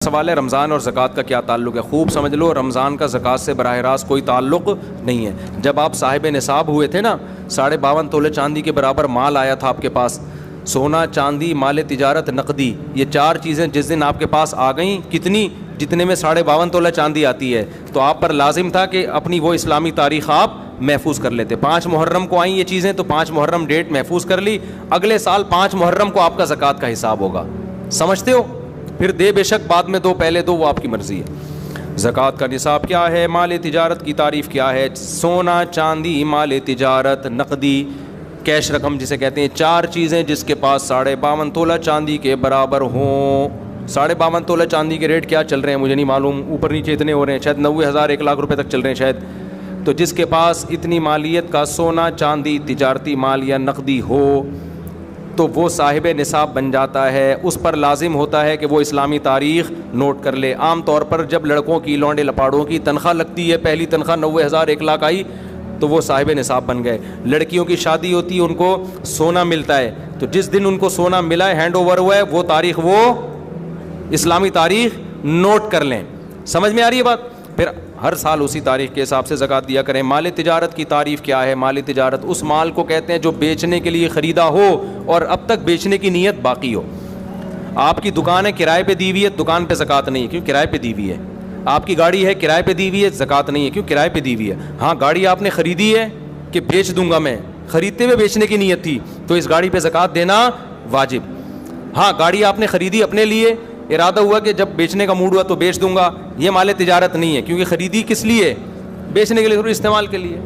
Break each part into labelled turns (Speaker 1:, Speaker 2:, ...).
Speaker 1: سوال ہے رمضان اور زکوٰۃ کا کیا تعلق ہے؟ خوب سمجھ لو، رمضان کا زکوٰۃ سے براہ راست کوئی تعلق نہیں ہے۔ جب آپ صاحب نصاب ہوئے تھے نا، 52.5 تولے چاندی کے برابر مال آیا تھا آپ کے پاس، سونا، چاندی، مال تجارت، نقدی، یہ 4 چیزیں جس دن آپ کے پاس آ گئیں، کتنی؟ جتنے میں 52.5 تولہ چاندی آتی ہے، تو آپ پر لازم تھا کہ اپنی وہ اسلامی تاریخ آپ محفوظ کر لیتے۔ 5 محرم کو آئیں یہ چیزیں، تو 5 محرم ڈیٹ محفوظ کر لی، اگلے سال 5 محرم کو آپ کا زکوٰۃ کا حساب ہوگا۔ سمجھتے ہو؟ پھر دے بے شک، بعد میں دو، پہلے دو، وہ آپ کی مرضی ہے۔ زکوٰۃ کا نصاب کیا ہے؟ مال تجارت کی تعریف کیا ہے؟ سونا، چاندی، مال تجارت، نقدی، کیش رقم جسے کہتے ہیں، 4 چیزیں جس کے پاس 52.5 تولہ چاندی کے برابر ہوں۔ 52.5 تولہ چاندی کے ریٹ کیا چل رہے ہیں مجھے نہیں معلوم، اوپر نیچے اتنے ہو رہے ہیں، شاید 90,000 1 لاکھ روپے تک چل رہے ہیں شاید۔ تو جس کے پاس اتنی مالیت کا سونا، چاندی، تجارتی مال یا نقدی ہو تو وہ صاحب نصاب بن جاتا ہے۔ اس پر لازم ہوتا ہے کہ وہ اسلامی تاریخ نوٹ کر لے۔ عام طور پر جب لڑکوں کی، لونڈے لپاڑوں کی تنخواہ لگتی ہے، پہلی تنخواہ 90,000 1 لاکھ آئی تو وہ صاحب نصاب بن گئے۔ لڑکیوں کی شادی ہوتی ہے، ان کو سونا ملتا ہے، تو جس دن ان کو سونا ملا ہے، ہینڈ اوور ہوا ہے، وہ تاریخ، وہ اسلامی تاریخ نوٹ کر لیں۔ سمجھ میں آ رہی ہے بات؟ پھر ہر سال اسی تاریخ کے حساب سے زکوٰۃ دیا کریں۔ مال تجارت کی تعریف کیا ہے؟ مال تجارت اس مال کو کہتے ہیں جو بیچنے کے لیے خریدا ہو اور اب تک بیچنے کی نیت باقی ہو۔ آپ کی دکان ہے، کرائے پہ دی ہوئی ہے، دکان پہ زکوٰۃ نہیں ہے، کیوں؟ کرائے پہ دی ہوئی ہے۔ آپ کی گاڑی ہے، کرائے پہ دی ہوئی ہے، زکوٰۃ نہیں ہے، کیوں؟ کرائے پہ دی ہوئی ہے۔ ہاں، گاڑی آپ نے خریدی ہے کہ بیچ دوں گا میں، خریدتے ہوئے بیچنے کی نیت تھی تو اس گاڑی پہ زکوٰۃ دینا واجب۔ ہاں، گاڑی آپ نے خریدی اپنے لیے، ارادہ ہوا کہ جب بیچنے کا موڈ ہوا تو بیچ دوں گا، یہ مال تجارت نہیں ہے، کیونکہ خریدی کس لیے؟ بیچنے کے لیے، تھوڑی استعمال کے لیے۔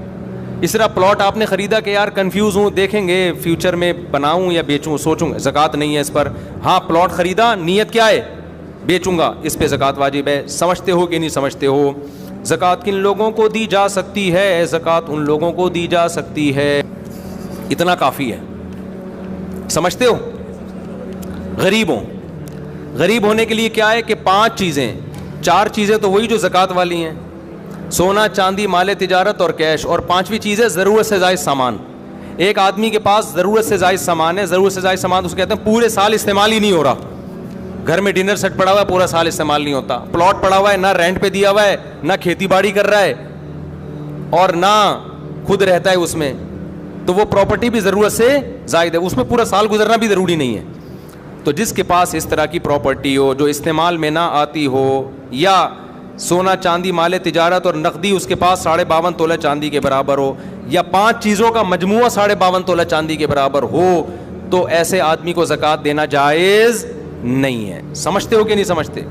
Speaker 1: اس طرح پلاٹ آپ نے خریدا کہ یار کنفیوز ہوں، دیکھیں گے فیوچر میں بناؤں یا بیچوں، سوچوں گا، زکوٰۃ نہیں ہے اس پر۔ ہاں، پلاٹ خریدا، نیت کیا ہے؟ بیچوں گا، اس پہ زکوٰۃ واجب ہے۔ سمجھتے ہو کہ نہیں سمجھتے ہو؟ زکوٰۃ کن لوگوں کو دی جا سکتی ہے؟ زکوٰۃ ان لوگوں کو دی جا سکتی ہے، اتنا کافی ہے۔ سمجھتے ہو؟ غریبوں، غریب ہونے کے لیے کیا ہے کہ 5 چیزیں، 4 چیزیں تو وہی جو زکوٰۃ والی ہیں، سونا، چاندی، مال تجارت اور کیش، اور 5ویں چیز ہے ضرورت سے زائد سامان۔ ایک آدمی کے پاس ضرورت سے زائد سامان ہے، ضرورت سے زائد سامان اسے کہتے ہیں پورے سال استعمال ہی نہیں ہو رہا۔ گھر میں ڈنر سیٹ پڑا ہوا ہے، پورا سال استعمال نہیں ہوتا۔ پلاٹ پڑا ہوا ہے، نہ رینٹ پہ دیا ہوا ہے، نہ کھیتی باڑی کر رہا ہے اور نہ خود رہتا ہے اس میں، تو وہ پراپرٹی بھی ضرورت سے زائد ہے، اس میں پورا سال گزرنا بھی ضروری نہیں ہے۔ تو جس کے پاس اس طرح کی پراپرٹی ہو جو استعمال میں نہ آتی ہو، یا سونا، چاندی، مال تجارت اور نقدی اس کے پاس 52.5 تولہ چاندی کے برابر ہو، یا 5 چیزوں کا مجموعہ 52.5 تولہ چاندی کے برابر ہو، تو ایسے آدمی کو زکوٰۃ دینا جائز نہیں ہے۔ سمجھتے ہو کہ نہیں سمجھتے؟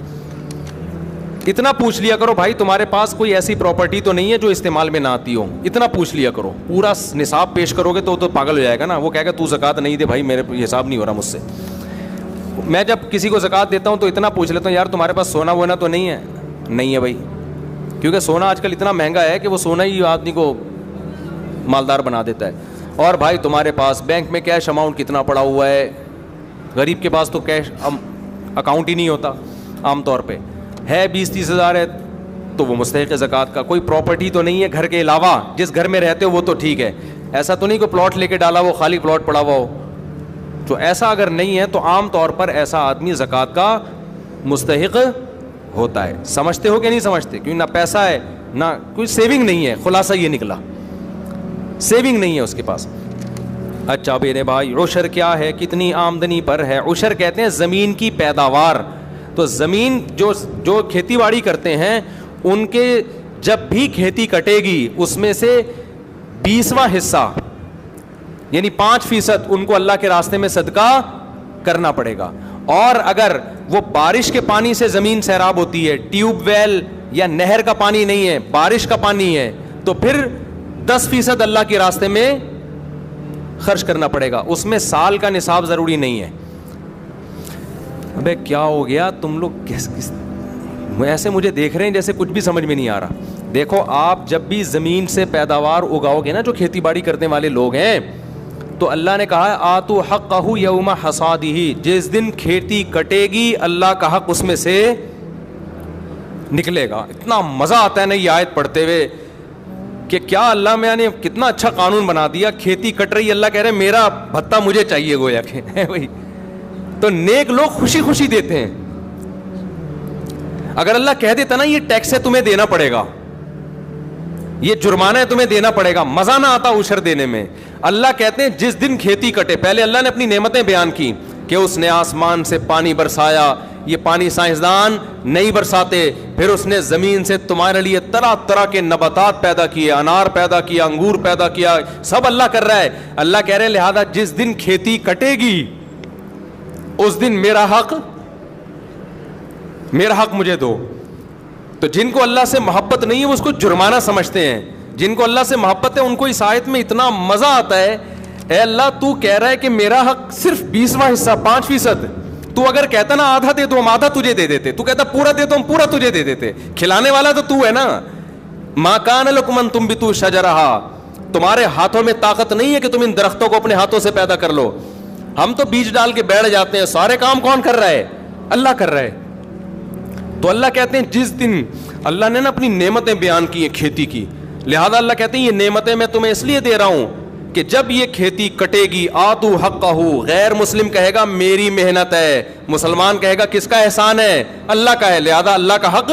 Speaker 1: اتنا پوچھ لیا کرو بھائی، تمہارے پاس کوئی ایسی پراپرٹی تو نہیں ہے جو استعمال میں نہ آتی ہو، اتنا پوچھ لیا کرو۔ پورا نصاب پیش کرو گے تو پاگل ہو جائے گا نا، وہ کہے گا تو زکوٰۃ نہیں دے بھائی، میرے حساب نہیں ہو رہا مجھ سے۔ میں جب کسی کو زکوٰۃ دیتا ہوں تو اتنا پوچھ لیتا ہوں، یار تمہارے پاس سونا وونا تو نہیں ہے؟ نہیں ہے بھائی، کیونکہ سونا آج کل اتنا مہنگا ہے کہ وہ سونا ہی آدمی کو مالدار بنا دیتا ہے۔ اور بھائی تمہارے پاس بینک میں کیش اماؤنٹ کتنا پڑا ہوا ہے؟ غریب کے پاس تو کیش اکاؤنٹ ہی نہیں ہوتا عام طور پہ، ہے 20-30 ہزار ہے تو وہ مستحق زکوٰۃ کا۔ کوئی پراپرٹی تو نہیں ہے گھر کے علاوہ، جس گھر میں رہتے ہو وہ تو ٹھیک ہے، ایسا تو نہیں کہ پلاٹ لے کے ڈالا وہ خالی پلاٹ پڑا ہوا ہو، تو ایسا اگر نہیں ہے تو عام طور پر ایسا آدمی زکوٰۃ کا مستحق ہوتا ہے۔ سمجھتے ہو کہ نہیں سمجھتے؟ کیونکہ نہ پیسہ ہے، نہ کوئی سیونگ نہیں ہے، خلاصہ یہ نکلا، سیونگ نہیں ہے اس کے پاس۔ اچھا میرے بھائی، عشر کیا ہے؟ کتنی آمدنی پر ہے؟ عشر کہتے ہیں زمین کی پیداوار۔ تو زمین جو کھیتی باڑی کرتے ہیں ان کے جب بھی کھیتی کٹے گی اس میں سے 20واں حصہ یعنی 5% ان کو اللہ کے راستے میں صدقہ کرنا پڑے گا۔ اور اگر وہ بارش کے پانی سے زمین سیراب ہوتی ہے، ٹیوب ویل یا نہر کا پانی نہیں ہے، بارش کا پانی ہے، تو پھر 10% اللہ کے راستے میں خرچ کرنا پڑے گا۔ اس میں سال کا نصاب ضروری نہیں ہے۔ ابے کیا ہو گیا تم لوگ ایسے مجھے دیکھ رہے ہیں جیسے کچھ بھی سمجھ میں نہیں آ رہا؟ دیکھو، آپ جب بھی زمین سے پیداوار اگاؤ گے نا، جو کھیتی باڑی کرنے والے لوگ ہیں، تو اللہ نے کہا ہے آتو حقہ یوم حصادہ، جس دن کھیتی کٹے گی اللہ کا حق اس میں سے نکلے گا۔ اتنا مزہ آتا ہے نا یہ آیت پڑھتے ہوئے کہ کیا اللہ میں نے کتنا اچھا قانون بنا دیا، کھیتی کٹ رہی، اللہ کہہ رہے میرا بھتہ مجھے چاہیے، گویا کہ بھائی تو نیک لوگ خوشی خوشی دیتے ہیں۔ اگر اللہ کہہ دیتا نا یہ ٹیکس ہے تمہیں دینا پڑے گا, یہ جرمانہ ہے تمہیں دینا پڑے گا, مزہ نہ آتا عشر دینے میں. اللہ کہتے ہیں جس دن کھیتی کٹے, پہلے اللہ نے اپنی نعمتیں بیان کی کہ اس نے آسمان سے پانی برسایا, یہ پانی سائنسدان نہیں برساتے, پھر اس نے زمین سے تمہارے لیے طرح طرح کے نباتات پیدا کیے, انار پیدا کیا, انگور پیدا کیا, سب اللہ کر رہا ہے. اللہ کہہ رہے ہیں لہذا جس دن کھیتی کٹے گی اس دن میرا حق مجھے دو. تو جن کو اللہ سے محبت نہیں ہے وہ اس کو جرمانہ سمجھتے ہیں, جن کو اللہ سے محبت ہے ان کو اس آیت میں اتنا مزہ آتا ہے. اے اللہ تو کہہ رہا ہے کہ میرا حق صرف 20واں حصہ 5%, تو اگر کہتا نا آدھا دے تو ہم آدھا تجھے دے دیتے, تو کہتا پورا دے تو ہم پورا تجھے دے دیتے. کھلانے والا تو ہے نا. ما کان لکم ان تنبتوا شجرہا, تمہارے ہاتھوں میں طاقت نہیں ہے کہ تم ان درختوں کو اپنے ہاتھوں سے پیدا کر لو. ہم تو بیج ڈال کے بیٹھ جاتے ہیں, سارے کام کون کر رہا ہے؟ اللہ کر رہا ہے. تو اللہ کہتے ہیں جس دن اللہ نے نا اپنی نعمتیں بیان کی ہیں کھیتی کی, لہذا اللہ کہتے ہیں یہ نعمتیں میں تمہیں اس لیے دے رہا ہوں کہ جب یہ کھیتی کٹے گی آتو حقہ, غیر مسلم کہے گا میری محنت ہے, مسلمان کہے گا کس کا احسان ہے؟ اللہ کا ہے, لہذا اللہ کا حق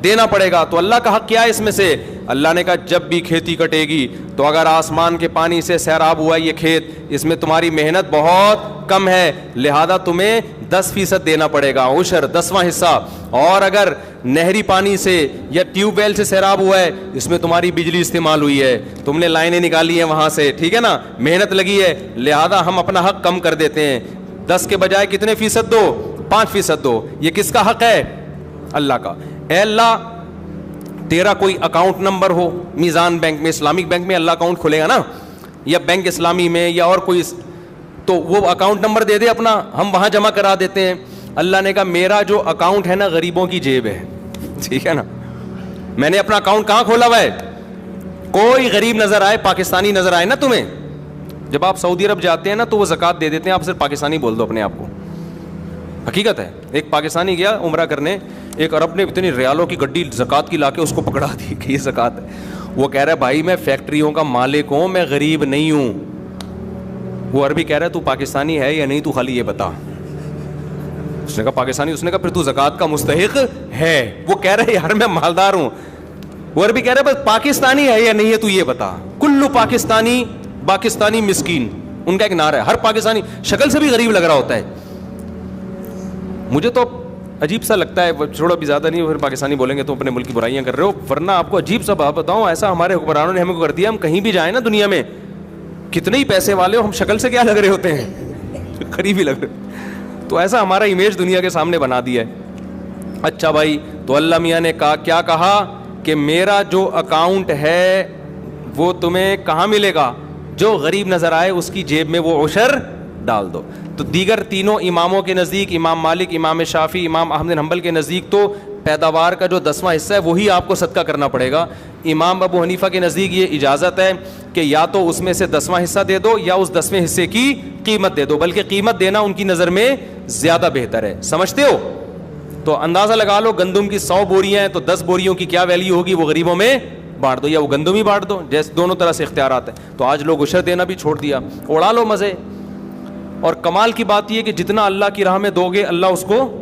Speaker 1: دینا پڑے گا. تو اللہ کا حق کیا ہے اس میں سے؟ اللہ نے کہا جب بھی کھیتی کٹے گی تو اگر آسمان کے پانی سے سیراب ہوا یہ کھیت, اس میں تمہاری محنت بہت کم ہے, لہذا تمہیں 10% دینا پڑے گا عشر, 10واں حصہ. اور اگر نہری پانی سے یا ٹیوب ویل سے سیراب ہوا ہے, اس میں تمہاری بجلی استعمال ہوئی ہے, تم نے لائنیں نکالی ہیں وہاں سے, ٹھیک ہے نا, محنت لگی ہے, لہذا ہم اپنا حق کم کر دیتے ہیں. 10 کے بجائے کتنے فیصد دو؟ 5% دو. یہ کس کا حق ہے؟ اللہ کا. اے اللہ تیرا کوئی اکاؤنٹ نمبر ہو میزان بینک میں, اسلامک بینک میں اللہ اکاؤنٹ کھلے گا نا, یا بینک اسلامی میں یا اور کوئی, تو وہ اکاؤنٹ نمبر دے دے اپنا, ہم وہاں جمع کرا دیتے ہیں. اللہ نے کہا میرا جو اکاؤنٹ ہے نا غریبوں کی جیب ہے, ٹھیک ہے نا, میں نے اپنا اکاؤنٹ کہاں کھولا ہوا ہے؟ کوئی غریب نظر آئے, پاکستانی نظر آئے نا تمہیں, جب آپ سعودی عرب جاتے ہیں نا تو وہ زکوٰۃ دے دیتے ہیں, آپ صرف پاکستانی بول دو اپنے آپ کو, حقیقت ہے. ایک پاکستانی گیا عمرہ کرنے, ایک عرب نے اتنی ریالوں کی گڈی زکوٰۃ کی لا کے اس کو پکڑا دی کہ یہ زکوٰۃ ہے. وہ کہہ رہا ہے بھائی میں فیکٹریوں کا مالک ہوں, میں غریب نہیں ہوں. وہ عربی کہہ رہا ہے تو پاکستانی ہے یا نہیں, تو خالی یہ بتا. اس نے کہا پاکستانی. اس نے کہا پھر تو زکوٰۃ کا مستحق ہے. وہ کہہ رہے یار میں مالدار ہوں. وہ عربی کہہ رہے بس پاکستانی ہے یا نہیں ہے تو یہ بتا. کلو پاکستانی مسکین, ان کا ایک نعرہ ہے. ہر پاکستانی شکل سے بھی غریب لگ رہا ہوتا ہے. مجھے تو عجیب سا لگتا ہے, چھوڑو بھی زیادہ نہیں, پھر پاکستانی بولیں گے تو اپنے ملک کی برائیاں کر رہے ہو, ورنہ آپ کو عجیب سا بات بتاؤں, ایسا ہمارے حکمرانوں نے ہمیں کر دیا, ہم کہیں بھی جائیں نا دنیا میں, کتنے ہی پیسے والے ہو, ہم شکل سے کیا لگ رہے ہوتے ہیں؟ غریب ہی لگ رہے. تو ایسا ہمارا امیج دنیا کے سامنے بنا دیا ہے. اچھا بھائی, تو اللہ میاں نے کہا کیا کہا کہ میرا جو اکاؤنٹ ہے وہ تمہیں کہاں ملے گا؟ جو غریب نظر آئے اس کی جیب میں وہ عشر ڈال دو. تو دیگر تینوں اماموں کے نزدیک, امام مالک, امام شافعی, امام احمد بن حنبل کے نزدیک تو پیداوار کا جو 10واں حصہ ہے وہی آپ کو صدقہ کرنا پڑے گا. امام ابو حنیفہ کے نزدیک یہ اجازت ہے کہ یا تو اس میں سے 10واں حصہ دے دو یا اس 10ویں حصے کی قیمت دے دو, بلکہ قیمت دینا ان کی نظر میں زیادہ بہتر ہے. سمجھتے ہو؟ تو اندازہ لگا لو گندم کی 100 بوریاں ہیں تو 10 بوریوں کی کیا ویلیو ہوگی, وہ غریبوں میں بانٹ دو یا وہ گندم ہی بانٹ دو, جیسے دونوں طرح سے اختیارات ہیں. تو آج لوگ عشر دینا بھی چھوڑ دیا, اڑا لو مزے. اور کمال کی بات یہ کہ جتنا اللہ کی راہ میں دو گے اللہ اس کو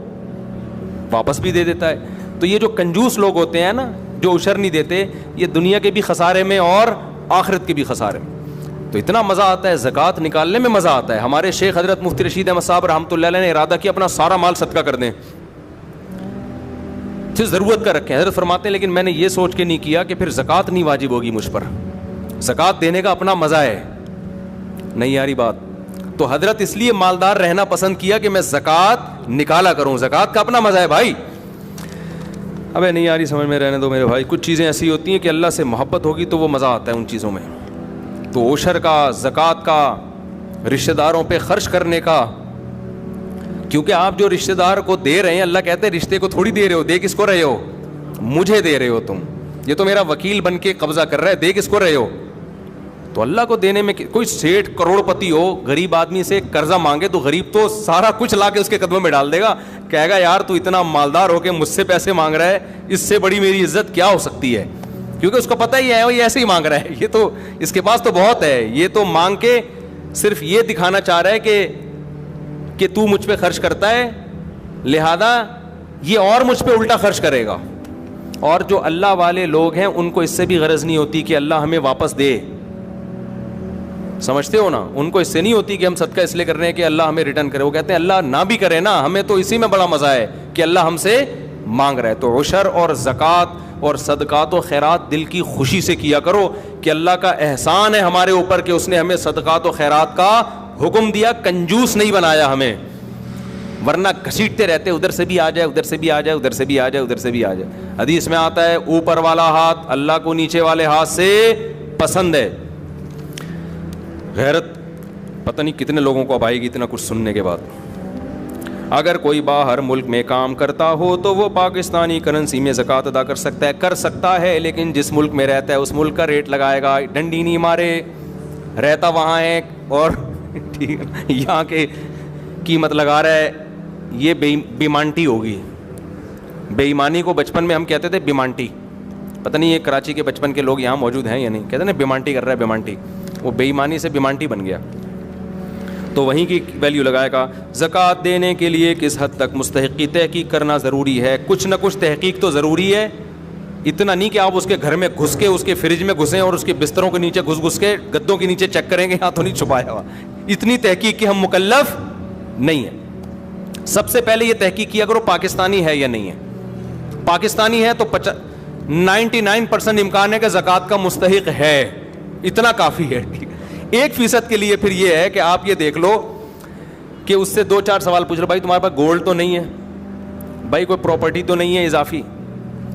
Speaker 1: واپس بھی دے دیتا ہے. تو یہ جو کنجوس لوگ ہوتے ہیں نا جو عشر نہیں دیتے, یہ دنیا کے بھی خسارے میں اور آخرت کے بھی خسارے میں. تو اتنا مزہ آتا ہے زکوٰۃ نکالنے میں, مزہ آتا ہے. ہمارے شیخ حضرت مفتی رشید احمد صاحب رحمۃ اللہ علیہ نے ارادہ کیا اپنا سارا مال صدقہ کر دیں, صرف ضرورت کا رکھیں. حضرت فرماتے ہیں لیکن میں نے یہ سوچ کے نہیں کیا کہ پھر زکوٰۃ نہیں واجب ہوگی مجھ پر, زکوٰۃ دینے کا اپنا مزہ ہے. نہیں یاری بات. تو حضرت اس لیے مالدار رہنا پسند کیا کہ میں زکوٰۃ نکالا کروں, زکوٰۃ کا اپنا مزہ ہے بھائی. ابے نہیں یاری سمجھ میں رہنے دو میرے بھائی. کچھ چیزیں ایسی ہوتی ہیں کہ اللہ سے محبت ہوگی تو وہ مزہ آتا ہے ان چیزوں میں. تو عشر کا, زکوٰۃ کا, رشتہ داروں پہ خرچ کرنے کا, کیونکہ آپ جو رشتہ دار کو دے رہے ہیں, اللہ کہتے ہیں رشتے کو تھوڑی دے رہے ہو, دے کس کو رہے ہو؟ مجھے دے رہے ہو تم. یہ تو میرا وکیل بن کے قبضہ کر رہا ہے, دے کس کو رہے ہو؟ تو اللہ کو دینے میں. کوئی سیٹھ کروڑ پتی ہو, غریب آدمی سے قرضہ مانگے تو غریب تو سارا کچھ لا کے اس کے قدموں میں ڈال دے گا, کہے گا یار تو اتنا مالدار ہو کے مجھ سے پیسے مانگ رہا ہے, اس سے بڑی میری عزت کیا ہو سکتی ہے. کیونکہ اس کو پتہ ہی ہے وہ یہ ایسے ہی مانگ رہا ہے, یہ تو اس کے پاس تو بہت ہے, یہ تو مانگ کے صرف یہ دکھانا چاہ رہا ہے کہ تو مجھ پہ خرچ کرتا ہے, لہذا یہ اور مجھ پہ الٹا خرچ کرے گا. اور جو اللہ والے لوگ ہیں ان کو اس سے بھی غرض نہیں ہوتی کہ اللہ ہمیں واپس دے. سمجھتے ہو نا, ان کو اس سے نہیں ہوتی کہ ہم صدقہ اس لیے کر رہے ہیں کہ اللہ ہمیں ریٹرن کرے. وہ کہتے ہیں اللہ نہ بھی کرے نا, ہمیں تو اسی میں بڑا مزہ ہے کہ اللہ ہم سے مانگ رہا ہے. تو عشر اور زکوٰۃ اور صدقات و خیرات دل کی خوشی سے کیا کرو کہ اللہ کا احسان ہے ہمارے اوپر کہ اس نے ہمیں صدقات و خیرات کا حکم دیا, کنجوس نہیں بنایا ہمیں, ورنہ گھسیٹتے رہتے ادھر سے بھی آ جائے, ادھر سے بھی آ جائے, ادھر سے بھی آ جائے, ادھر سے بھی آ جائے. حدیث میں آتا ہے اوپر والا ہاتھ اللہ کو نیچے والے ہاتھ سے پسند ہے. غیرت پتہ نہیں کتنے لوگوں کو اب آئے گی اتنا کچھ سننے کے بعد. اگر کوئی باہر ملک میں کام کرتا ہو تو وہ پاکستانی کرنسی میں زکوٰۃ ادا کر سکتا ہے, لیکن جس ملک میں رہتا ہے اس ملک کا ریٹ لگائے گا. ڈنڈی نہیں مارے, رہتا وہاں ہے اور یہاں کے قیمت لگا رہا ہے, یہ بیمانٹی ہوگی. بے ایمانی کو بچپن میں ہم کہتے تھے بیمانٹی, پتہ نہیں یہ کراچی کے بچپن کے لوگ یہاں موجود ہیں یا نہیں, کہتے ہیں بیمانٹی کر رہا ہے, بیمانٹی. وہ بے ایمانی سے بیمانٹی بن گیا, تو وہیں کی ویلیو لگائے گا. زکوٰۃ دینے کے لیے کس حد تک مستحق کی تحقیق کرنا ضروری ہے؟ کچھ نہ کچھ تحقیق تو ضروری ہے. اتنا نہیں کہ آپ اس کے گھر میں گھس کے اس کے فریج میں گھسیں اور اس کے بستروں کے نیچے گھس کے گدوں کے نیچے چیک کریں گے, یہاں تو نہیں چھپایا ہوا. اتنی تحقیق کی ہم مکلف نہیں ہیں. سب سے پہلے یہ تحقیق کیا کرو پاکستانی ہے یا نہیں ہے. پاکستانی ہے تو 99% امکان ہے کہ زکوٰۃ کا مستحق ہے, اتنا کافی ہے. 1% کے لیے پھر یہ ہے کہ آپ یہ دیکھ لو کہ اس سے 2-4 سوال پوچھ لو, بھائی تمہارے پاس گولڈ تو نہیں ہے, بھائی کوئی پراپرٹی تو نہیں ہے اضافی.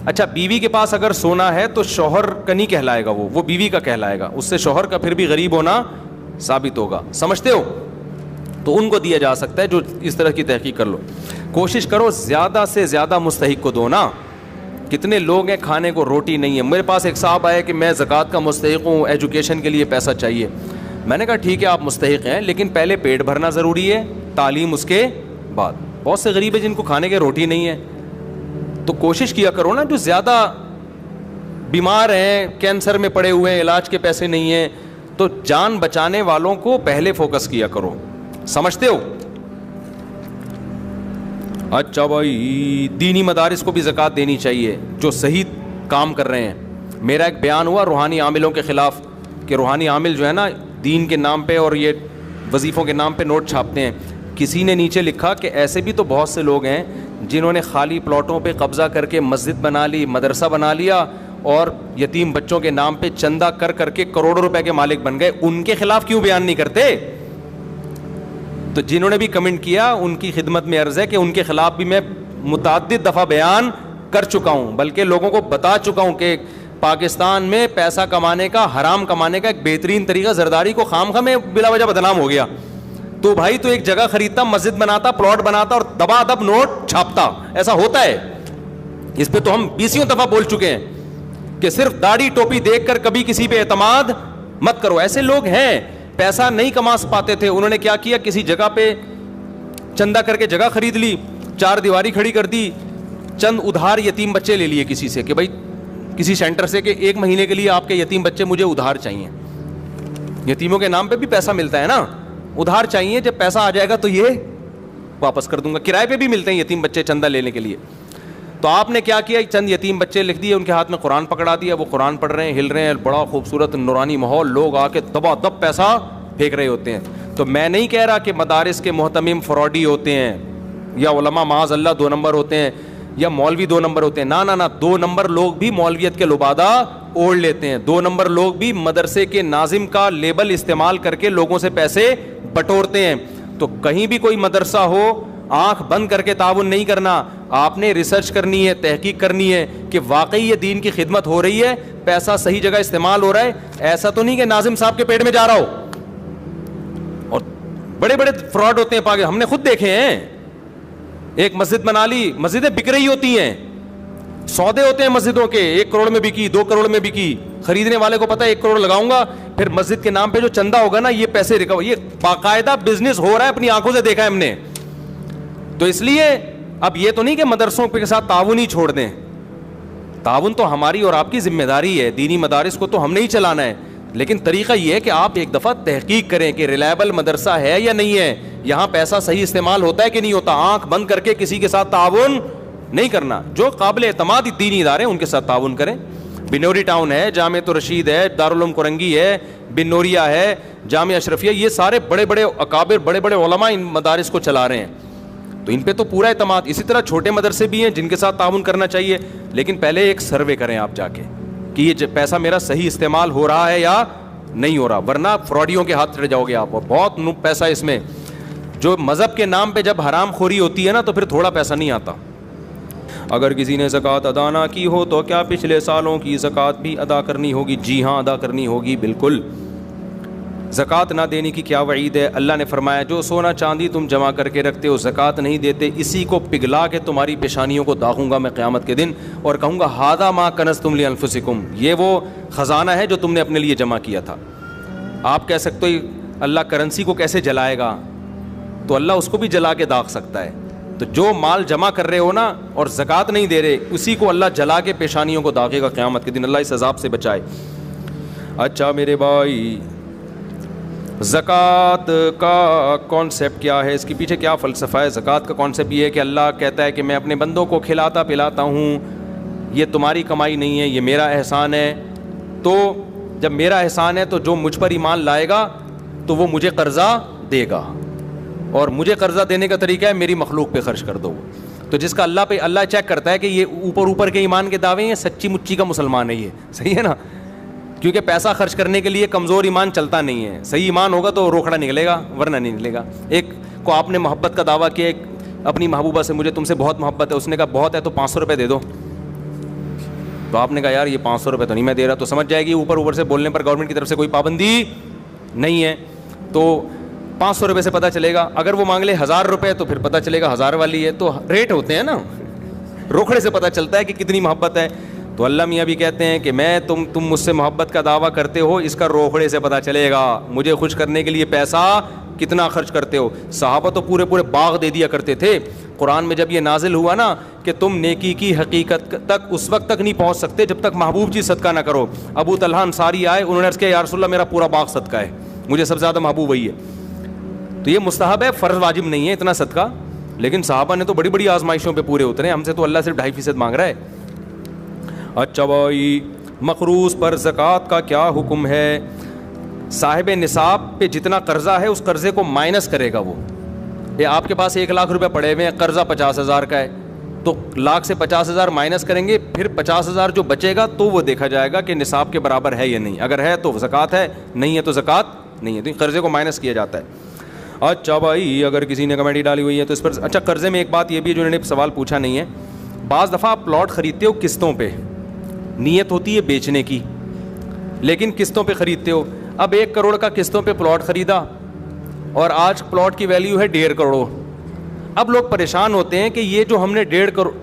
Speaker 1: اچھا بیوی کے پاس اگر سونا ہے تو شوہر کا نہیں کہلائے گا, وہ بیوی کا کہلائے گا, اس سے شوہر کا پھر بھی غریب ہونا ثابت ہوگا. سمجھتے ہو؟ تو ان کو دیا جا سکتا ہے جو اس طرح کی تحقیق کر لو. کوشش کرو زیادہ سے زیادہ مستحق کو دو نا. کتنے لوگ ہیں کھانے کو روٹی نہیں ہے. میرے پاس ایک صاحب آئے کہ میں زکوٰۃ کا مستحق ہوں, ایجوکیشن کے لیے پیسہ چاہیے. میں نے کہا ٹھیک ہے آپ مستحق ہیں, لیکن پہلے پیٹ بھرنا ضروری ہے, تعلیم اس کے بعد. بہت سے غریب ہیں جن کو کھانے کے روٹی نہیں ہے, تو کوشش کیا کرو نا. جو زیادہ بیمار ہیں, کینسر میں پڑے ہوئے ہیں, علاج کے پیسے نہیں ہیں, تو جان بچانے والوں کو پہلے فوکس کیا کرو. سمجھتے ہو؟ اچھا بھائی دینی مدارس کو بھی زکوٰۃ دینی چاہیے جو صحیح کام کر رہے ہیں. میرا ایک بیان ہوا روحانی عاملوں کے خلاف کہ روحانی عامل جو ہے نا دین کے نام پہ اور یہ وظیفوں کے نام پہ نوٹ چھاپتے ہیں. کسی نے نیچے لکھا کہ ایسے بھی تو بہت سے لوگ ہیں جنہوں نے خالی پلاٹوں پہ قبضہ کر کے مسجد بنا لی, مدرسہ بنا لیا اور یتیم بچوں کے نام پہ چندہ کر کے کروڑوں روپے کے مالک بن گئے. ان کے خلاف کیوں بیان نہیں کرتے؟ تو جنہوں نے بھی کمنٹ کیا ان کی خدمت میں عرض ہے کہ ان کے خلاف بھی میں متعدد دفعہ بیان کر چکا ہوں, بلکہ لوگوں کو بتا چکا ہوں کہ پاکستان میں پیسہ کمانے کا, حرام کمانے کا ایک بہترین طریقہ زرداری کو خام میں بلا وجہ بدنام ہو گیا. تو بھائی تو ایک جگہ خریدتا, مسجد بناتا, پلاٹ بناتا اور دبا دب نوٹ چھاپتا. ایسا ہوتا ہے. اس پہ تو ہم 20 دفعہ بول چکے ہیں کہ صرف داڑھی ٹوپی دیکھ کر کبھی کسی پہ اعتماد مت کرو. ایسے لوگ ہیں پیسہ نہیں کما پاتے تھے, انہوں نے کیا کیا, کسی جگہ پہ چندہ کر کے جگہ خرید لی, 4 دیواری کھڑی کر دی, چند ادھار یتیم بچے لے لیے کسی سے کہ بھائی کسی سینٹر سے کہ 1 مہینے کے لیے آپ کے یتیم بچے مجھے ادھار چاہیے. یتیموں کے نام پہ بھی پیسہ ملتا ہے نا, ادھار چاہیے, جب پیسہ آ جائے گا تو یہ واپس کر دوں گا. کرائے پہ بھی ملتے ہیں یتیم بچے چندہ لینے کے لیے. تو آپ نے کیا کیا, چند یتیم بچے لکھ دیے, ان کے ہاتھ میں قرآن پکڑا دیا, وہ قرآن پڑھ رہے ہیں, ہل رہے ہیں, بڑا خوبصورت نورانی ماحول, لوگ آ کے دبا دب پیسہ پھینک رہے ہوتے ہیں. تو میں نہیں کہہ رہا کہ مدارس کے محتمم فراڈی ہوتے ہیں یا علماء معاذ اللہ 2 نمبر ہوتے ہیں یا مولوی 2 نمبر ہوتے ہیں. نہ 2 نمبر لوگ بھی مولویت کے لبادہ اوڑھ لیتے ہیں. 2 نمبر لوگ بھی مدرسے کے ناظم کا لیبل استعمال کر کے لوگوں سے پیسے بٹورتے ہیں. تو کہیں بھی کوئی مدرسہ ہو, آنکھ بند کر کے تعاون نہیں کرنا. آپ نے ریسرچ کرنی ہے, تحقیق کرنی ہے کہ واقعی یہ دین کی خدمت ہو رہی ہے, پیسہ صحیح جگہ استعمال ہو رہا ہے. ایسا تو نہیں کہ ناظم صاحب کے پیٹ میں جا رہا ہو. اور بڑے بڑے فراڈ ہوتے ہیں, ہم نے خود دیکھے ہیں. ایک مسجد بنا لی, مسجدیں بک رہی ہوتی ہیں, سودے ہوتے ہیں مسجدوں کے, 1 کروڑ میں بکی, 2 کروڑ میں بکی. خریدنے والے کو پتا ہے 1 کروڑ لگاؤں گا, پھر مسجد کے نام پہ جو چندہ ہوگا نا یہ پیسے ریکور. یہ باقاعدہ بزنس ہو رہا ہے, اپنی آنکھوں سے دیکھا ہے ہم نے. تو اس لیے اب یہ تو نہیں کہ مدرسوں کے ساتھ تعاون ہی چھوڑ دیں. تعاون تو ہماری اور آپ کی ذمہ داری ہے. دینی مدارس کو تو ہم نے ہی چلانا ہے, لیکن طریقہ یہ ہے کہ آپ ایک دفعہ تحقیق کریں کہ ریلائبل مدرسہ ہے یا نہیں ہے, یہاں پیسہ صحیح استعمال ہوتا ہے کہ نہیں ہوتا. آنکھ بند کر کے کسی کے ساتھ تعاون نہیں کرنا. جو قابل اعتماد دینی ادارے ہیں ان کے ساتھ تعاون کریں. بنوری ٹاؤن ہے, جامعۃ الرشید ہے, دارالعلوم کرنگی ہے, بن نوریہ ہے, جامعہ اشرفیہ, یہ سارے بڑے بڑے اکابر, بڑے بڑے علماء ان مدارس کو چلا رہے ہیں, تو ان پہ تو پورا اعتماد. اسی طرح چھوٹے مدرسے بھی ہیں جن کے ساتھ تعاون کرنا چاہیے, لیکن پہلے ایک سروے کریں آپ جا کے کہ یہ پیسہ میرا صحیح استعمال ہو رہا ہے یا نہیں ہو رہا, ورنہ فراڈیوں کے ہاتھ چڑھ جاؤ گے آپ. اور بہت پیسہ اس میں, جو مذہب کے نام پہ جب حرام خوری ہوتی ہے نا تو پھر تھوڑا پیسہ نہیں آتا. اگر کسی نے زکوٰۃ ادا نہ کی ہو تو کیا پچھلے سالوں کی زکوٰۃ بھی ادا کرنی ہوگی؟ جی ہاں, ادا کرنی ہوگی بالکل. زکوٰۃ نہ دینے کی کیا وعید ہے؟ اللہ نے فرمایا جو سونا چاندی تم جمع کر کے رکھتے ہو, زکوٰۃ نہیں دیتے, اسی کو پگھلا کے تمہاری پیشانیوں کو داغوں گا میں قیامت کے دن, اور کہوں گا ھذا ما کنزتم لانفسکم, یہ وہ خزانہ ہے جو تم نے اپنے لیے جمع کیا تھا. آپ کہہ سکتے ہو اللہ کرنسی کو کیسے جلائے گا, تو اللہ اس کو بھی جلا کے داغ سکتا ہے. تو جو مال جمع کر رہے ہو نا اور زکوٰۃ نہیں دے رہے, اسی کو اللہ جلا کے پیشانیوں کو داغے گا قیامت کے دن. اللہ اس عذاب سے بچائے. اچھا میرے بھائی, زکوٰۃ کا کانسیپٹ کیا ہے, اس کے پیچھے کیا فلسفہ ہے؟ زکوٰۃ کا کانسیپٹ یہ ہے کہ اللہ کہتا ہے کہ میں اپنے بندوں کو کھلاتا پلاتا ہوں, یہ تمہاری کمائی نہیں ہے, یہ میرا احسان ہے. تو جب میرا احسان ہے تو جو مجھ پر ایمان لائے گا تو وہ مجھے قرضہ دے گا, اور مجھے قرضہ دینے کا طریقہ ہے میری مخلوق پہ خرچ کر دو. تو جس کا اللہ پہ, اللہ چیک کرتا ہے کہ یہ اوپر کے ایمان کے دعوے ہیں, سچی مچی کا مسلمان ہے یہ, صحیح ہے نا, کیونکہ پیسہ خرچ کرنے کے لیے کمزور ایمان چلتا نہیں ہے. صحیح ایمان ہوگا تو روکھڑا نکلے گا, ورنہ نہیں نکلے گا. ایک کو آپ نے محبت کا دعویٰ کیا ایک اپنی محبوبہ سے, مجھے تم سے بہت محبت ہے, اس نے کہا بہت ہے تو 500 روپے دے دو. تو آپ نے کہا یار یہ 500 روپے تو نہیں میں دے رہا, تو سمجھ جائے گی اوپر سے بولنے پر گورنمنٹ کی طرف سے کوئی پابندی نہیں ہے, تو 500 روپے سے پتہ چلے گا. اگر وہ مانگ لے 1000 روپے تو پھر پتہ چلے گا 1000 والی ہے. تو ریٹ ہوتے ہیں نا, روکھڑے سے پتہ چلتا ہے کہ کتنی محبت ہے. تو اللہ میاں بھی کہتے ہیں کہ میں تم مجھ سے محبت کا دعویٰ کرتے ہو, اس کا روکھڑے سے پتہ چلے گا مجھے خوش کرنے کے لیے پیسہ کتنا خرچ کرتے ہو. صحابہ تو پورے باغ دے دیا کرتے تھے. قرآن میں جب یہ نازل ہوا نا کہ تم نیکی کی حقیقت تک اس وقت تک نہیں پہنچ سکتے جب تک محبوب جی صدقہ نہ کرو. ابو طلحہ انصاری آئے, انہوں نے عرض کیا یا رسول اللہ میرا پورا باغ صدقہ ہے, مجھے سب سے زیادہ محبوب وہی ہے. تو یہ مستحب ہے, فرض واجب نہیں ہے اتنا صدقہ, لیکن صحابہ نے تو بڑی بڑی آزمائشوں پہ پورے اترے, ہم سے تو اللہ صرف 2.5% مانگ رہا ہے. اچھا بھائی, مقروض پر زکوٰۃ کا کیا حکم ہے؟ صاحب نصاب پہ جتنا قرضہ ہے اس قرضے کو مائنس کرے گا. وہ آپ کے پاس 1 لاکھ روپے پڑے ہوئے ہیں, قرضہ 50,000 کا ہے, تو لاکھ سے 50,000 مائنس کریں گے, پھر 50,000 جو بچے گا تو وہ دیکھا جائے گا کہ نصاب کے برابر ہے یا نہیں. اگر ہے تو زکوٰۃ ہے, نہیں ہے تو زکوٰۃ نہیں ہے. تو قرضے کو مائنس کیا جاتا ہے. اچھا بھائی, اگر کسی نے کمیٹی ڈالی ہوئی ہے تو اس پر, اچھا قرضے میں ایک بات یہ بھی جو انہوں نے سوال پوچھا نہیں ہے, بعض دفعہ آپ پلاٹ خریدتے ہو قسطوں پہ, نیت ہوتی ہے بیچنے کی, لیکن قسطوں پہ خریدتے ہو. اب 1 کروڑ کا قسطوں پہ پلاٹ خریدا اور آج پلاٹ کی ویلیو ہے 1.5 کروڑ. اب لوگ پریشان ہوتے ہیں کہ یہ جو ہم نے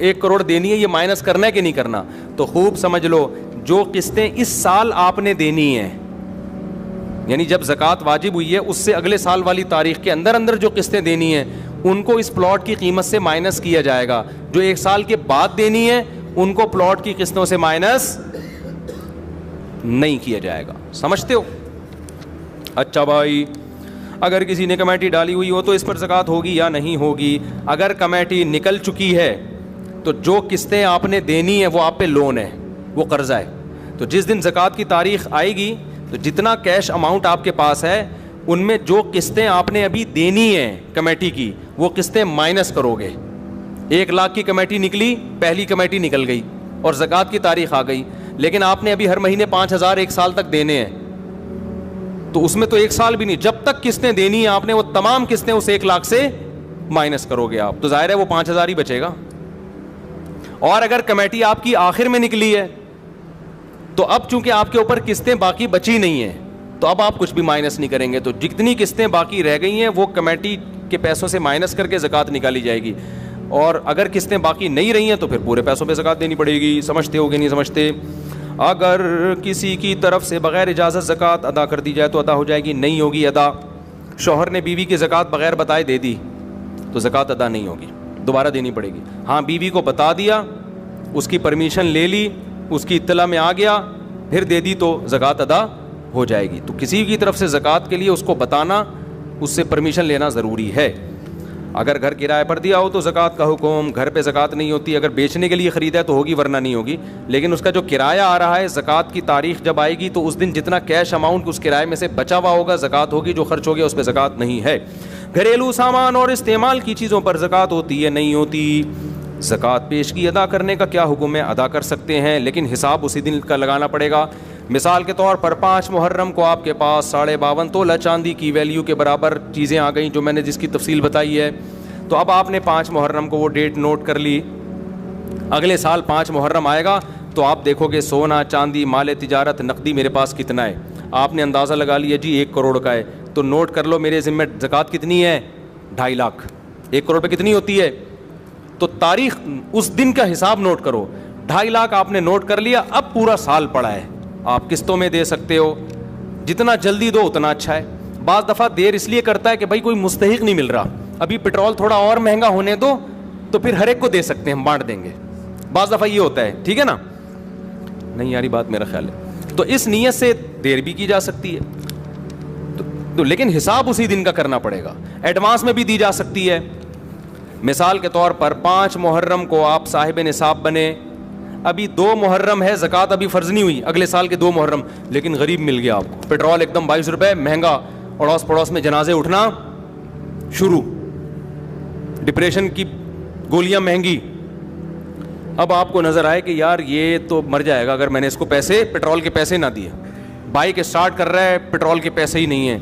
Speaker 1: 1 کروڑ دینی ہے یہ مائنس کرنا ہے کہ نہیں کرنا. تو خوب سمجھ لو, جو قسطیں اس سال آپ نے دینی ہیں, یعنی جب زکوٰۃ واجب ہوئی ہے اس سے اگلے سال والی تاریخ کے اندر جو قسطیں دینی ہیں ان کو اس پلاٹ کی قیمت سے مائنس کیا جائے گا. جو 1 سال کے بعد دینی ہے ان کو پلاٹ کی قسطوں سے مائنس نہیں کیا جائے گا. سمجھتے ہو؟ اچھا بھائی, اگر کسی نے کمیٹی ڈالی ہوئی ہو تو اس پر زکوٰۃ ہوگی یا نہیں ہوگی؟ اگر کمیٹی نکل چکی ہے تو جو قسطیں آپ نے دینی ہے وہ آپ پہ لون ہے, وہ قرضہ ہے. تو جس دن زکوٰۃ کی تاریخ آئے گی تو جتنا کیش اماؤنٹ آپ کے پاس ہے ان میں جو قسطیں آپ نے ابھی دینی ہیں کمیٹی کی وہ قسطیں مائنس کرو گے. 1 لاکھ کی کمیٹی نکلی, پہلی کمیٹی نکل گئی اور زکوٰۃ کی تاریخ آ گئی, لیکن آپ نے ابھی ہر مہینے 5,000 1 سال تک دینے ہیں, تو اس میں تو 1 سال بھی نہیں, جب تک قسطیں دینی ہیں آپ نے وہ تمام قسطیں اس 1 لاکھ سے مائنس کرو گے آپ, تو ظاہر ہے وہ 5,000 ہی بچے گا. اور اگر کمیٹی آپ کی آخر میں نکلی ہے تو اب چونکہ آپ کے اوپر قسطیں باقی بچی نہیں ہیں تو اب آپ کچھ بھی مائنس نہیں کریں گے. تو جتنی قسطیں باقی رہ گئی ہیں وہ کمیٹی کے پیسوں سے مائنس کر کے زکوٰۃ نکالی جائے گی, اور اگر قسطیں باقی نہیں رہی ہیں تو پھر پورے پیسوں پہ زکوٰۃ دینی پڑے گی. سمجھتے ہو کہ نہیں سمجھتے؟ اگر کسی کی طرف سے بغیر اجازت زکوٰۃ ادا کر دی جائے تو ادا ہو جائے گی؟ نہیں ہوگی ادا. شوہر نے بیوی کی زکوٰۃ بغیر بتائے دے دی تو زکوٰۃ ادا نہیں ہوگی, دوبارہ دینی پڑے گی. ہاں بیوی کو بتا دیا, اس کی پرمیشن لے لی, اس کی اطلاع میں آ گیا, پھر دے دی تو زکوٰۃ ادا ہو جائے گی. تو کسی کی طرف سے زکوٰۃ کے لیے اس کو بتانا, اس سے پرمیشن لینا ضروری ہے. اگر گھر کرائے پر دیا ہو تو زکوٰۃ کا حکم, گھر پہ زکوٰۃ نہیں ہوتی. اگر بیچنے کے لیے خریدا ہے تو ہوگی ورنہ نہیں ہوگی. لیکن اس کا جو کرایہ آ رہا ہے, زکوٰۃ کی تاریخ جب آئے گی تو اس دن جتنا کیش اماؤنٹ اس کرائے میں سے بچا ہوا ہوگا زکوٰۃ ہوگی, جو خرچ ہو گیا اس پہ زکوٰۃ نہیں ہے. گھریلو سامان اور استعمال کی چیزوں پر زکوٰۃ ہوتی ہے نہیں ہوتی. زکوٰۃ پیشگی ادا کرنے کا کیا حکم ہے؟ ادا کر سکتے ہیں لیکن حساب اسی دن کا لگانا پڑے گا. مثال کے طور پر 5 محرم کو آپ کے پاس 52.5 تولہ چاندی کی ویلیو کے برابر چیزیں آ گئیں, جو میں نے جس کی تفصیل بتائی ہے. تو اب آپ نے 5 محرم کو وہ ڈیٹ نوٹ کر لی. اگلے سال 5 محرم آئے گا تو آپ دیکھو گے سونا چاندی مال تجارت نقدی میرے پاس کتنا ہے. آپ نے اندازہ لگا لیا جی 1 کروڑ کا ہے, تو نوٹ کر لو میرے ذمہ زکوٰۃ کتنی ہے؟ 2.5 لاکھ. 1 کروڑ پہ کتنی ہوتی ہے؟ تو تاریخ اس دن کا حساب نوٹ کرو. 2.5 لاکھ آپ نے نوٹ کر لیا. اب پورا سال پڑا ہے, آپ قسطوں میں دے سکتے ہو, جتنا جلدی دو اتنا اچھا ہے. بعض دفعہ دیر اس لیے کرتا ہے کہ بھائی کوئی مستحق نہیں مل رہا, ابھی پٹرول تھوڑا اور مہنگا ہونے دو تو پھر ہر ایک کو دے سکتے ہیں, ہم بانٹ دیں گے. بعض دفعہ یہ ہوتا ہے, ٹھیک ہے نا, نہیں یاری بات میرا خیال ہے. تو اس نیت سے دیر بھی کی جا سکتی ہے تو لیکن حساب اسی دن کا کرنا پڑے گا. ایڈوانس میں بھی دی جا سکتی ہے. مثال کے طور پر 5 محرم کو آپ صاحب نصاب بنے, ابھی 2 محرم ہے, زکوٰۃ ابھی فرض نہیں ہوئی, اگلے سال کے 2 محرم, لیکن غریب مل گیا آپ کو, پیٹرول ایک دم 22 روپے مہنگا, اڑوس پڑوس میں جنازے اٹھنا شروع, ڈپریشن کی گولیاں مہنگی. اب آپ کو نظر آئے کہ یار یہ تو مر جائے گا اگر میں نے اس کو پیسے پیٹرول کے پیسے نہ دیے. بائک اسٹارٹ کر رہا ہے, پیٹرول کے پیسے ہی نہیں ہیں,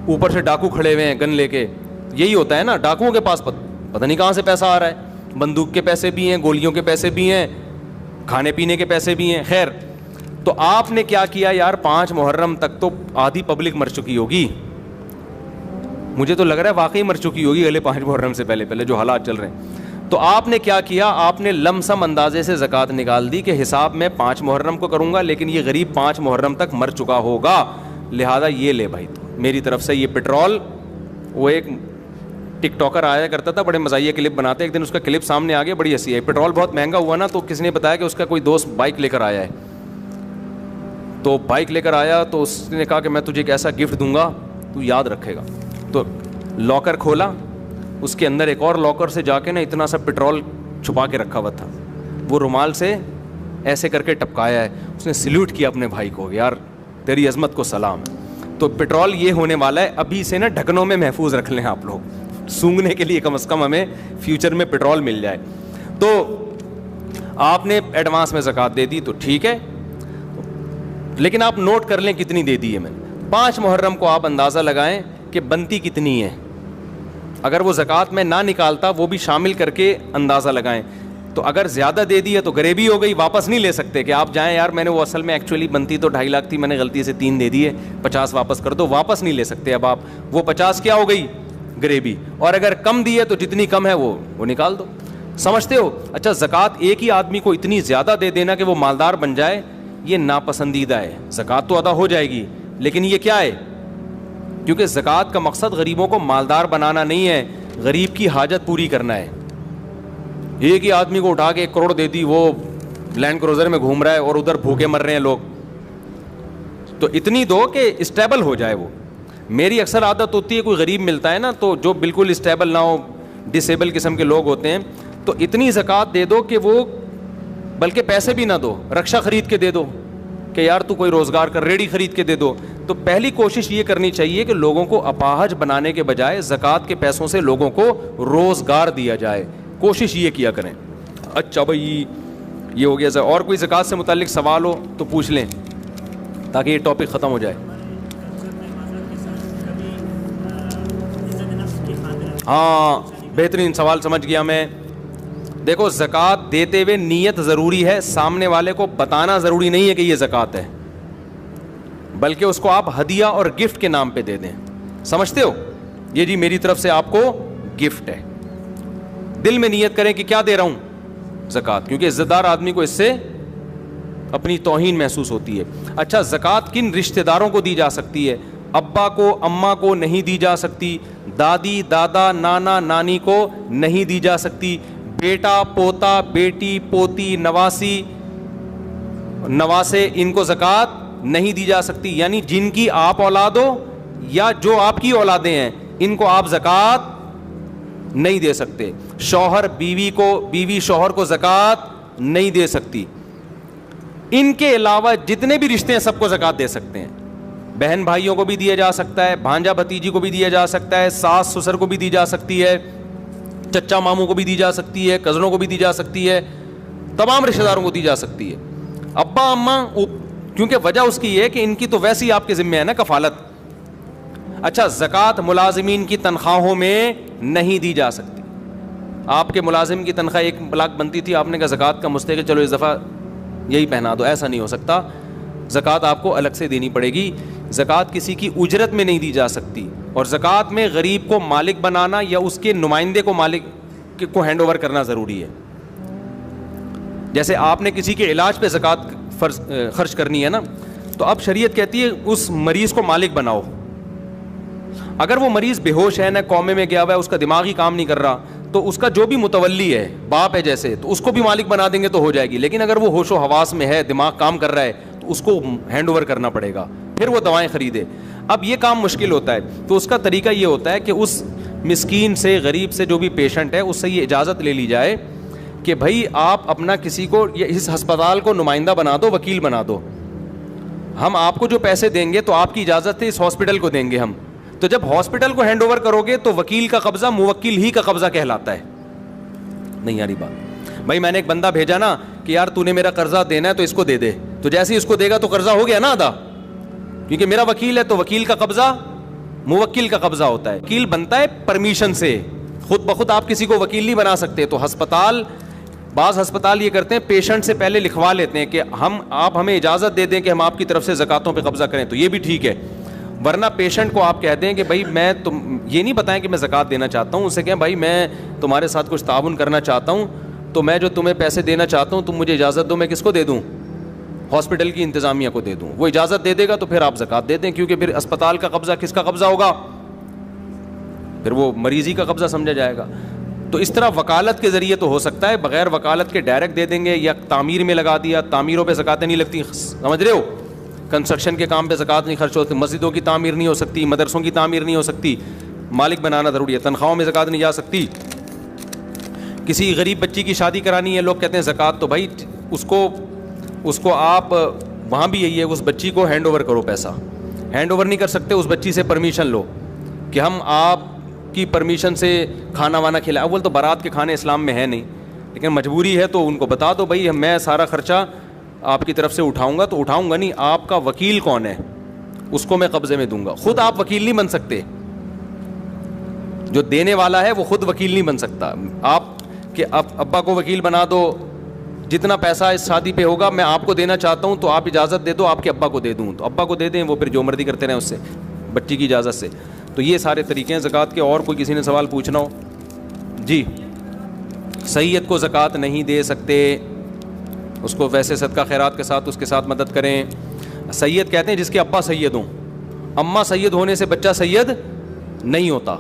Speaker 1: اوپر سے ڈاکو کھڑے ہوئے ہیں گن لے کے. یہی ہوتا ہے نا, ڈاکوؤں کے پاس پتہ نہیں کہاں سے پیسہ آ رہا ہے, بندوق کے پیسے بھی ہیں, گولیوں کے پیسے بھی ہیں, کھانے پینے کے پیسے بھی ہیں. خیر, تو آپ نے کیا کیا یار, 5 محرم تک تو آدھی پبلک مر چکی ہوگی, مجھے تو لگ رہا ہے واقعی مر چکی ہوگی اگلے 5 محرم سے پہلے جو حالات چل رہے ہیں. تو آپ نے کیا کیا, آپ نے لم سم اندازے سے زکوٰۃ نکال دی کہ حساب میں 5 محرم کو کروں گا, لیکن یہ غریب 5 محرم تک مر چکا ہوگا, لہذا یہ لے بھائی تو میری طرف سے یہ پیٹرول. وہ ایک ٹک ٹاکر آیا کرتا تھا, بڑے مزاحیہ کلپ بناتے, ایک دن اس کا کلپ سامنے آ گیا, بڑی ہنسی آئی. پیٹرول بہت مہنگا ہوا نا, تو کسی نے بتایا کہ اس کا کوئی دوست بائک لے کر آیا ہے, تو بائک لے کر آیا تو اس نے کہا کہ میں تجھے ایک ایسا گفٹ دوں گا تو یاد رکھے گا. تو لاکر کھولا, اس کے اندر ایک اور لاکر سے جا کے نا اتنا سا پیٹرول چھپا کے رکھا ہوا تھا, وہ رومال سے ایسے کر کے ٹپکایا ہے. اس نے سلیوٹ کیا اپنے بھائی کو, یار تیری عظمت کو سلام. تو پیٹرول یہ ہونے والا ہے, ابھی سے نا ڈھکنوں میں محفوظ رکھ لیں آپ لوگ, سونگنے کے لیے کم از کم ہمیں فیوچر میں پیٹرول مل جائے. تو آپ نے ایڈوانس میں زکوٰۃ دے دی تو ٹھیک ہے, لیکن آپ نوٹ کر لیں کتنی دے دی ہے میں نے. 5 محرم کو آپ اندازہ لگائیں کہ بنتی کتنی ہے, اگر وہ زکوٰۃ میں نہ نکالتا وہ بھی شامل کر کے اندازہ لگائیں. تو اگر زیادہ دے دی ہے تو غریبی ہو گئی, واپس نہیں لے سکتے کہ آپ جائیں یار میں نے وہ اصل میں ایکچولی بنتی تو 2.5 لاکھ تھی, میں نے غلطی سے 3 دے دی ہے, 50 واپس کر دو, واپس نہیں لے سکتے. اب آپ وہ 50 کیا ہو گئی, غریبی. اور اگر کم دی ہے تو جتنی کم ہے وہ نکال دو. سمجھتے ہو؟ اچھا, زکوٰۃ ایک ہی آدمی کو اتنی زیادہ دے دینا کہ وہ مالدار بن جائے, یہ ناپسندیدہ ہے. زکوٰۃ تو ادا ہو جائے گی, لیکن یہ کیا ہے, کیونکہ زکوٰۃ کا مقصد غریبوں کو مالدار بنانا نہیں ہے, غریب کی حاجت پوری کرنا ہے. ایک ہی آدمی کو اٹھا کے 1 کروڑ دے دی, وہ لینڈ کروزر میں گھوم رہا ہے اور ادھر بھوکے مر رہے ہیں لوگ, تو اتنی دو کہ اسٹیبل ہو جائے وہ. میری اکثر عادت ہوتی ہے, کوئی غریب ملتا ہے نا تو جو بالکل اسٹیبل نہ ہو, ڈسیبل قسم کے لوگ ہوتے ہیں, تو اتنی زکوٰۃ دے دو کہ وہ, بلکہ پیسے بھی نہ دو, رکشہ خرید کے دے دو کہ یار تو کوئی روزگار کر, ریڑھی خرید کے دے دو. تو پہلی کوشش یہ کرنی چاہیے کہ لوگوں کو اپاہج بنانے کے بجائے زکوٰۃ کے پیسوں سے لوگوں کو روزگار دیا جائے, کوشش یہ کیا کریں. اچھا بھائی یہ ہو گیا. اور کوئی زکوٰۃ سے متعلق سوال ہو تو پوچھ لیں تاکہ یہ ٹاپک ختم ہو جائے. ہاں بہترین سوال, سمجھ گیا میں. دیکھو زکوٰۃ دیتے ہوئے نیت ضروری ہے, سامنے والے کو بتانا ضروری نہیں ہے کہ یہ زکوٰۃ ہے, بلکہ اس کو آپ ہدیہ اور گفٹ کے نام پہ دے دیں. سمجھتے ہو؟ یہ جی میری طرف سے آپ کو گفٹ ہے. دل میں نیت کریں کہ کیا دے رہا ہوں, زکوٰۃ, کیونکہ عزت دار آدمی کو اس سے اپنی توہین محسوس ہوتی ہے. اچھا, زکوٰۃ کن رشتہ داروں کو دی جا سکتی ہے؟ ابا کو, اماں کو نہیں دی جا سکتی, دادی دادا نانا نانی کو نہیں دی جا سکتی, بیٹا پوتا بیٹی پوتی نواسی نواسے ان کو زکوٰۃ نہیں دی جا سکتی. یعنی جن کی آپ اولاد ہو یا جو آپ کی اولادیں ہیں ان کو آپ زکوٰۃ نہیں دے سکتے. شوہر بیوی کو, بیوی شوہر کو زکوٰۃ نہیں دے سکتی. ان کے علاوہ جتنے بھی رشتے ہیں سب کو زکوٰۃ دے سکتے ہیں. بہن بھائیوں کو بھی دیا جا سکتا ہے, بھانجا بھتیجی کو بھی دیا جا سکتا ہے, ساس سسر کو بھی دی جا سکتی ہے, چچا ماموں کو بھی دی جا سکتی ہے, کزنوں کو بھی دی جا سکتی ہے, تمام رشتہ داروں کو دی جا سکتی ہے. ابا اماں, کیونکہ وجہ اس کی یہ ہے کہ ان کی تو ویسے ہی آپ کے ذمہ ہے نا کفالت. اچھا, زکوٰۃ ملازمین کی تنخواہوں میں نہیں دی جا سکتی. آپ کے ملازم کی تنخواہ 1 لاکھ بنتی تھی, آپ نے کہا زکوٰۃ کا مستحق چلو اس دفعہ یہی پہنا دو, ایسا نہیں ہو سکتا. زکوٰۃ آپ کو الگ سے دینی پڑے گی. زکوٰۃ کسی کی اجرت میں نہیں دی جا سکتی. اور زکوٰۃ میں غریب کو مالک بنانا یا اس کے نمائندے کو مالک کو ہینڈ اوور کرنا ضروری ہے. جیسے آپ نے کسی کے علاج پہ زکوٰۃ خرچ کرنی ہے نا, تو اب شریعت کہتی ہے اس مریض کو مالک بناؤ. اگر وہ مریض بے ہوش ہے, نہ کومے میں گیا ہوا ہے, اس کا دماغ ہی کام نہیں کر رہا, تو اس کا جو بھی متولی ہے, باپ ہے جیسے, تو اس کو بھی مالک بنا دیں گے تو ہو جائے گی. لیکن اگر وہ ہوش و حواس میں ہے, دماغ کام کر رہا ہے, تو اس کو ہینڈ اوور کرنا پڑے گا, پھر وہ دوائیں خریدے. اب یہ کام مشکل ہوتا ہے, تو اس کا طریقہ یہ ہوتا ہے کہ اس مسکین سے, غریب سے, جو بھی پیشنٹ ہے, اس سے یہ اجازت لے لی جائے کہ بھائی آپ اپنا کسی کو اس ہسپتال کو نمائندہ بنا دو, وکیل بنا دو. ہم آپ کو جو پیسے دیں گے تو آپ کی اجازت سے اس ہاسپٹل کو دیں گے ہم. تو جب ہاسپٹل کو ہینڈ اوور کرو گے تو وکیل کا قبضہ موکل ہی کا قبضہ کہلاتا ہے. نہیں یاری بات. بھائی میں نے ایک بندہ بھیجا نا کہ یار تو نے میرا قرضہ دینا ہے تو اس کو دے دے, تو جیسے ہی اس کو دے گا تو قرضہ ہو گیا نا ادا, کیونکہ میرا وکیل ہے, تو وکیل کا قبضہ موکل کا قبضہ ہوتا ہے. وکیل بنتا ہے پرمیشن سے, خود بخود آپ کسی کو وکیل نہیں بنا سکتے. تو ہسپتال, بعض ہسپتال یہ کرتے ہیں, پیشنٹ سے پہلے لکھوا لیتے ہیں کہ آپ ہمیں اجازت دے دیں کہ ہم آپ کی طرف سے زکاتوں پہ قبضہ کریں, تو یہ بھی ٹھیک ہے. ورنہ پیشنٹ کو آپ کہتے ہیں کہ بھائی میں یہ نہیں بتائیں کہ میں زکات دینا چاہتا ہوں, اسے کہیں بھائی میں تمہارے ساتھ کچھ تعاون کرنا چاہتا ہوں, تو میں جو تمہیں پیسے دینا چاہتا ہوں تم مجھے اجازت دو, میں کس کو دے دوں؟ ہاسپٹل کی انتظامیہ کو دے دوں. وہ اجازت دے دے گا تو پھر آپ زکات دے دیں, کیونکہ پھر اسپتال کا قبضہ کس کا قبضہ ہوگا؟ پھر وہ مریضی کا قبضہ سمجھا جائے گا. تو اس طرح وکالت کے ذریعے تو ہو سکتا ہے, بغیر وکالت کے ڈائریکٹ دے دیں گے, یا تعمیر میں لگا دیا, تعمیروں پہ زکاتیں نہیں لگتی, سمجھ رہے ہو, کنسٹرکشن کے کام پہ زکات نہیں خرچ ہوتی, مسجدوں کی تعمیر نہیں ہو سکتی, مدرسوں کی تعمیر نہیں ہو سکتی, مالک بنانا ضروری ہے. تنخواہوں میں زکات نہیں جا سکتی. کسی غریب بچی کی شادی کرانی ہے, لوگ کہتے ہیں زکات, تو بھائی اس کو آپ وہاں بھی یہی ہے, اس بچی کو ہینڈ اوور کرو پیسہ. ہینڈ اوور نہیں کر سکتے, اس بچی سے پرمیشن لو کہ ہم آپ کی پرمیشن سے کھانا وانا کھلائیں. اول تو بارات کے کھانے اسلام میں ہے نہیں, لیکن مجبوری ہے تو ان کو بتا دو بھائی میں سارا خرچہ آپ کی طرف سے اٹھاؤں گا, تو اٹھاؤں گا نہیں, آپ کا وکیل کون ہے اس کو میں قبضے میں دوں گا. خود آپ وکیل نہیں بن سکتے, جو دینے والا ہے وہ خود وکیل نہیں بن سکتا. آپ کہ ابا کو وکیل بنا دو, جتنا پیسہ اس شادی پہ ہوگا میں آپ کو دینا چاہتا ہوں, تو آپ اجازت دے دو آپ کے ابا کو دے دوں, تو ابا کو دے دیں, وہ پھر جو مرضی کرتے رہیں اس سے, بچی کی اجازت سے. تو یہ سارے طریقے ہیں زکوٰۃ کے. اور کوئی کسی نے سوال پوچھنا ہو؟ جی. سید کو زکوٰۃ نہیں دے سکتے, اس کو ویسے صدقہ خیرات کے ساتھ اس کے ساتھ مدد کریں. سید کہتے ہیں جس کے ابا سید ہوں. اماں سید ہونے سے بچہ سید نہیں ہوتا.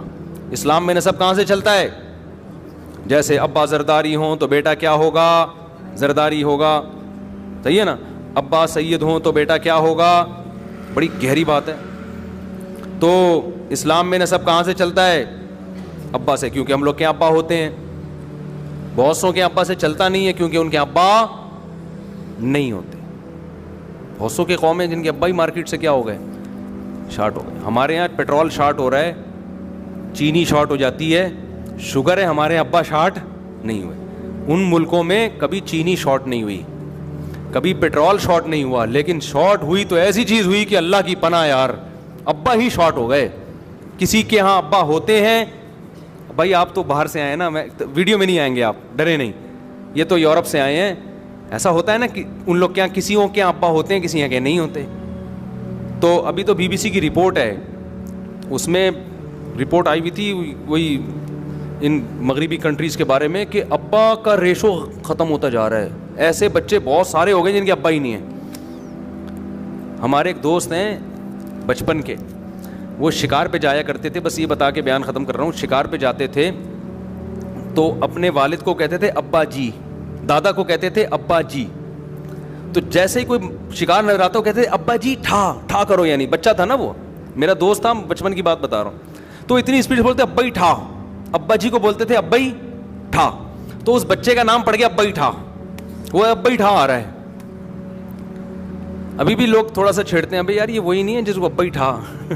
Speaker 1: اسلام میں نسب کہاں سے چلتا ہے؟ جیسے ابا زرداری ہوں تو بیٹا کیا ہوگا؟ زرداری ہوگا. صحیح ہے نا. ابا سید ہوں تو بیٹا کیا ہوگا؟ بڑی گہری بات ہے. تو اسلام میں نسب کہاں سے چلتا ہے؟ ابا سے, کیونکہ ہم لوگ کے ابا ہوتے ہیں. بہت سو کے ابا سے چلتا نہیں ہے کیونکہ ان کے ابا نہیں ہوتے. بہت سو کے قوم ہیں جن کے ابا ہی مارکیٹ سے کیا ہو گئے؟ شارٹ ہو گئے. ہمارے یہاں پیٹرول شارٹ ہو رہا ہے, چینی شارٹ ہو جاتی ہے, شوگر ہے, ہمارے ابا شارٹ نہیں ہوئے. ان ملکوں میں کبھی چینی شارٹ نہیں ہوئی, کبھی پیٹرول شارٹ نہیں ہوا, لیکن شارٹ ہوئی تو ایسی چیز ہوئی کہ اللہ کی پناہ یار, ابا ہی شارٹ ہو گئے. کسی کے ہاں ابا ہوتے ہیں. بھائی آپ تو باہر سے آئے ہیں نا, میں ویڈیو میں نہیں آئیں گے, آپ ڈرے نہیں, یہ تو یورپ سے آئے ہیں. ایسا ہوتا ہے نا کہ ان لوگ کیا کسیوں کے ابا ہوتے ہیں, کسی یہاں کے نہیں ہوتے. تو ابھی تو BBC کی رپورٹ ہے, اس میں رپورٹ آئی ہوئی تھی وہی ان مغربی کنٹریز کے بارے میں کہ ابا کا ریشو ختم ہوتا جا رہا ہے. ایسے بچے بہت سارے ہو گئے جن کے ابا ہی نہیں ہیں. ہمارے ایک دوست ہیں بچپن کے, وہ شکار پہ جایا کرتے تھے, بس یہ بتا کے بیان ختم کر رہا ہوں. شکار پہ جاتے تھے تو اپنے والد کو کہتے تھے ابا جی, دادا کو کہتے تھے ابا جی. تو جیسے ہی کوئی شکار نظر آتا وہ کہتے تھے ابا جی ٹھا ٹھا کرو, یعنی بچہ تھا نا وہ, میرا دوست تھا, بچپن کی بات بتا رہا ہوں. تو اتنی اسپیڈ سے بولتے ابا ہی ٹھا, ابا جی کو بولتے تھے ابئی ٹھا, تو اس بچے کا نام پڑ گیا ابئی ٹھا, وہ ابئی ٹھا آ رہا ہے. ابھی بھی لوگ تھوڑا سا چھیڑتے ہیں, بھائی یار یہ وہی نہیں ہے جس کو ابئی ٹھا,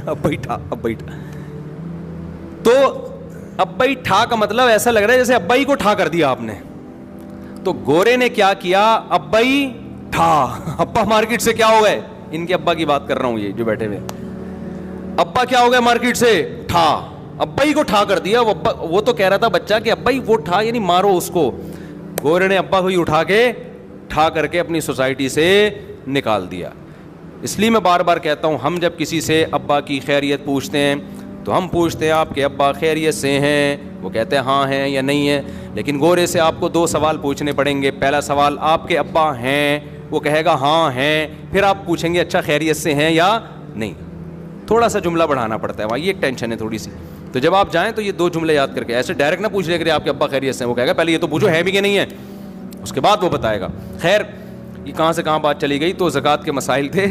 Speaker 1: ابئی ٹھا, ابئی ٹھا. تو ابئی ٹھا کا مطلب ایسا لگ رہا ہے جیسے ابئی کو ٹھا کر دیا آپ نے. تو گورے نے کیا کیا, ابئی ٹھا. ابا مارکیٹ سے کیا ہو گئے, ان کے ابا کی بات کر رہا ہوں, یہ جو بیٹھے ہوئے, ابا کیا ہو گئے مارکیٹ سے, ٹھا. ابئی کو ٹھا کر دیا. وہ تو کہہ رہا تھا بچہ کہ ابئی وہ ٹھا یعنی مارو اس کو. گورے نے ابا کو ہی اٹھا کے ٹھا کر کے اپنی سوسائٹی سے نکال دیا. اس لیے میں بار بار کہتا ہوں, ہم جب کسی سے ابا کی خیریت پوچھتے ہیں تو ہم پوچھتے ہیں آپ کے ابا خیریت سے ہیں, وہ کہتے ہیں ہاں ہیں یا نہیں ہیں. لیکن گورے سے آپ کو 2 سوال پوچھنے پڑیں گے. پہلا سوال, آپ کے ابا ہیں, وہ کہے گا ہاں ہیں. پھر آپ پوچھیں گے اچھا خیریت سے ہیں یا نہیں. تھوڑا سا جملہ بڑھانا پڑتا ہے, یہ ایک ٹینشن ہے تھوڑی سی. تو جب آپ جائیں تو یہ 2 جملے یاد کر کے, ایسے ڈائریکٹ نہ پوچھ لے کرے آپ کے ابا خیریت سے ہیں, وہ کہے گا پہلے یہ تو پوچھو ہے بھی کہ نہیں ہے, اس کے بعد وہ بتائے گا. خیر یہ کہاں سے کہاں بات چلی گئی, تو زکوٰۃ کے مسائل تھے,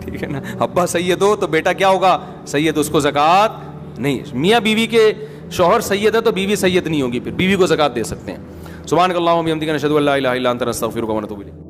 Speaker 1: ٹھیک ہے نا. ابا سید ہو تو بیٹا کیا ہوگا, سید, اس کو زکوٰۃ نہیں. میاں بیوی کے شوہر سید ہے تو بیوی سید نہیں ہوگی, پھر بیوی کو زکوٰۃ دے سکتے ہیں. سبحانک اللہم و بحمدک نشہد ان لا الہ الا انت نستغفرک و نتوب الیک.